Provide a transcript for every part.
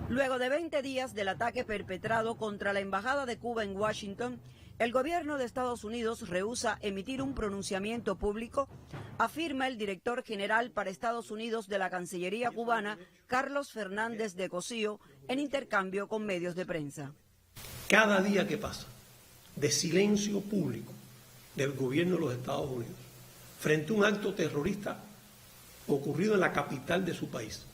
Luego de 20 días del ataque perpetrado contra la Embajada de Cuba en Washington, el gobierno de Estados Unidos rehúsa emitir un pronunciamiento público, afirma el director general para Estados Unidos de la Cancillería cubana, Carlos Fernández de Cosío, en intercambio con medios de prensa. Cada día que pasa de silencio público del gobierno de los Estados Unidos frente a un acto terrorista ocurrido en la capital de su país,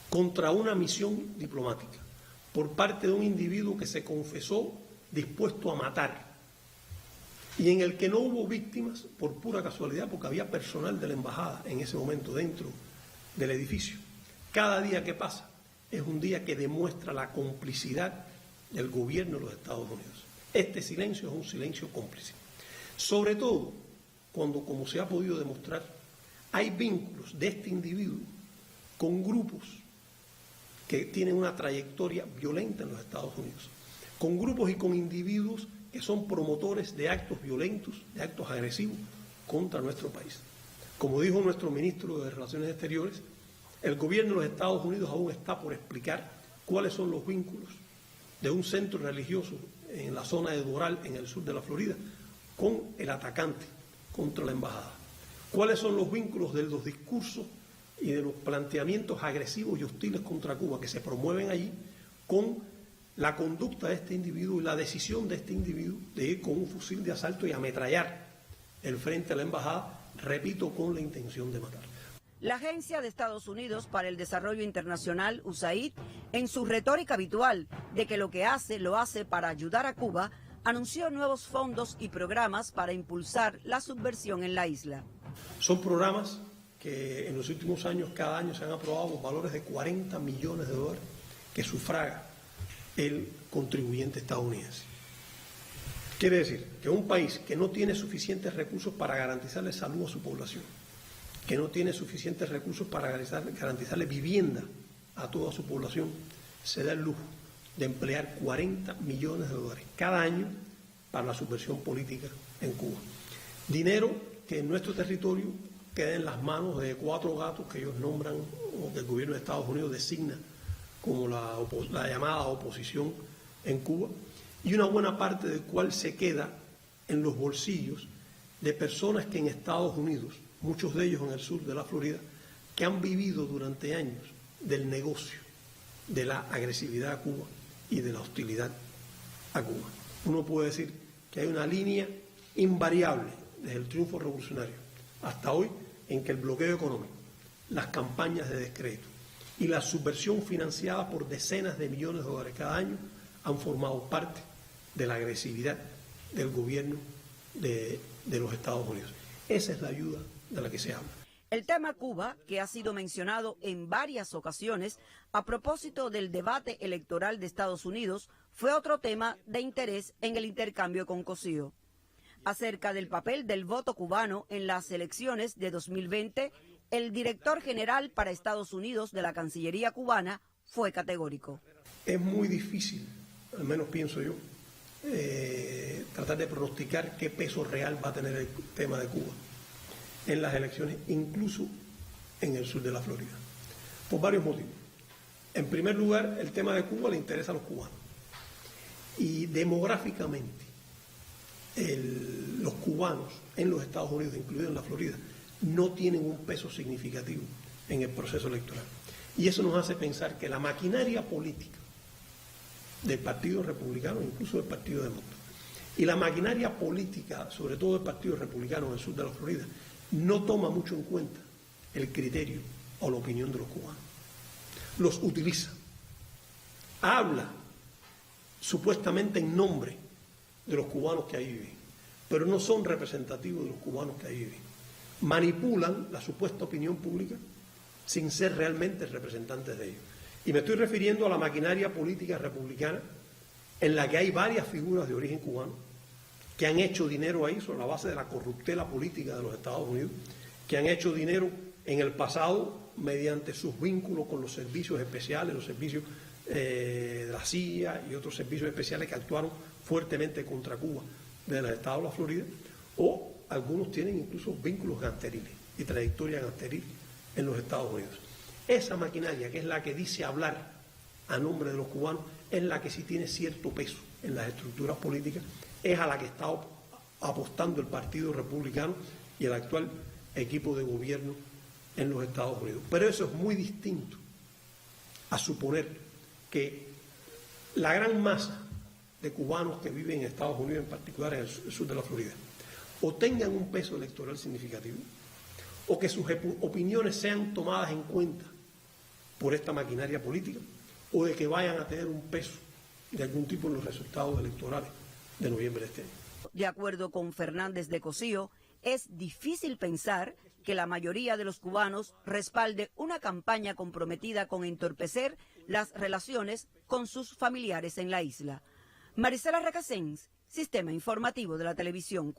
contra una misión diplomática, por parte de un individuo que se confesó dispuesto a matar, y en el que no hubo víctimas por pura casualidad, porque había personal de la embajada en ese momento dentro del edificio. Cada día que pasa es un día que demuestra la complicidad del gobierno de los Estados Unidos. Este silencio es un silencio cómplice. Sobre todo cuando, como se ha podido demostrar, hay vínculos de este individuo con grupos que tienen una trayectoria violenta en los Estados Unidos, con grupos y con individuos que son promotores de actos violentos, de actos agresivos contra nuestro país. Como dijo nuestro ministro de Relaciones Exteriores, el gobierno de los Estados Unidos aún está por explicar cuáles son los vínculos de un centro religioso en la zona de Doral, en el sur de la Florida, con el atacante contra la embajada. ¿Cuáles son los vínculos de los discursos y de los planteamientos agresivos y hostiles contra Cuba que se promueven allí con la conducta de este individuo y la decisión de este individuo de ir con un fusil de asalto y ametrallar el frente a la embajada, repito, con la intención de matar? La Agencia de Estados Unidos para el Desarrollo Internacional, USAID, en su retórica habitual de que lo que hace, lo hace para ayudar a Cuba, anunció nuevos fondos y programas para impulsar la subversión en la isla. Son programas que en los últimos años, cada año se han aprobado valores de 40 millones de dólares que sufraga el contribuyente estadounidense. Quiere decir que un país que no tiene suficientes recursos para garantizarle salud a su población, que no tiene suficientes recursos para garantizarle vivienda a toda su población, se da el lujo de emplear 40 millones de dólares cada año para la subversión política en Cuba. Dinero que en nuestro territorio queda en las manos de 4 gatos que ellos nombran o que el gobierno de Estados Unidos designa como la llamada oposición en Cuba, y una buena parte del cual se queda en los bolsillos de personas que en Estados Unidos, muchos de ellos en el sur de la Florida, que han vivido durante años del negocio, de la agresividad a Cuba y de la hostilidad a Cuba. Uno puede decir que hay una línea invariable desde el triunfo revolucionario hasta hoy en que el bloqueo económico, las campañas de descrédito y la subversión financiada por decenas de millones de dólares cada año han formado parte de la agresividad del gobierno de los Estados Unidos. Esa es la ayuda de la que se habla. El tema Cuba, que ha sido mencionado en varias ocasiones a propósito del debate electoral de Estados Unidos, fue otro tema de interés en el intercambio con Cosío. Acerca del papel del voto cubano en las elecciones de 2020, el director general para Estados Unidos de la Cancillería cubana fue categórico. Es muy difícil, al menos pienso yo, tratar de pronosticar qué peso real va a tener el tema de Cuba en las elecciones, incluso en el sur de la Florida, por varios motivos. En primer lugar, el tema de Cuba le interesa a los cubanos, y demográficamente los cubanos en los Estados Unidos, incluido en la Florida, no tienen un peso significativo en el proceso electoral. Y eso nos hace pensar que la maquinaria política del Partido Republicano, incluso del Partido Demócrata, y la maquinaria política, sobre todo del Partido Republicano en el sur de la Florida, no toma mucho en cuenta el criterio o la opinión de los cubanos. Los utiliza. Habla supuestamente en nombre de los cubanos que ahí viven, pero no son representativos de los cubanos que ahí viven. Manipulan la supuesta opinión pública sin ser realmente representantes de ellos. Y me estoy refiriendo a la maquinaria política republicana, en la que hay varias figuras de origen cubano que han hecho dinero ahí sobre la base de la corruptela política de los Estados Unidos, que han hecho dinero en el pasado mediante sus vínculos con los servicios especiales, los servicios de la CIA y otros servicios especiales que actuaron fuertemente contra Cuba del estado de la Florida, o algunos tienen incluso vínculos gangsteriles y trayectoria gangsteril en los Estados Unidos. Esa maquinaria, que es la que dice hablar a nombre de los cubanos es la que sí tiene cierto peso en las estructuras políticas, es a la que está apostando el Partido Republicano y el actual equipo de gobierno en los Estados Unidos. Pero eso es muy distinto a suponer que la gran masa de cubanos que viven en Estados Unidos, en particular en el sur de la Florida, o tengan un peso electoral significativo, o que sus opiniones sean tomadas en cuenta por esta maquinaria política, o de que vayan a tener un peso de algún tipo en los resultados electorales de noviembre de este año. De acuerdo con Fernández de Cosío, es difícil pensar que la mayoría de los cubanos respalde una campaña comprometida con entorpecer las relaciones con sus familiares en la isla. Marisela Recasens, Sistema Informativo de la Televisión.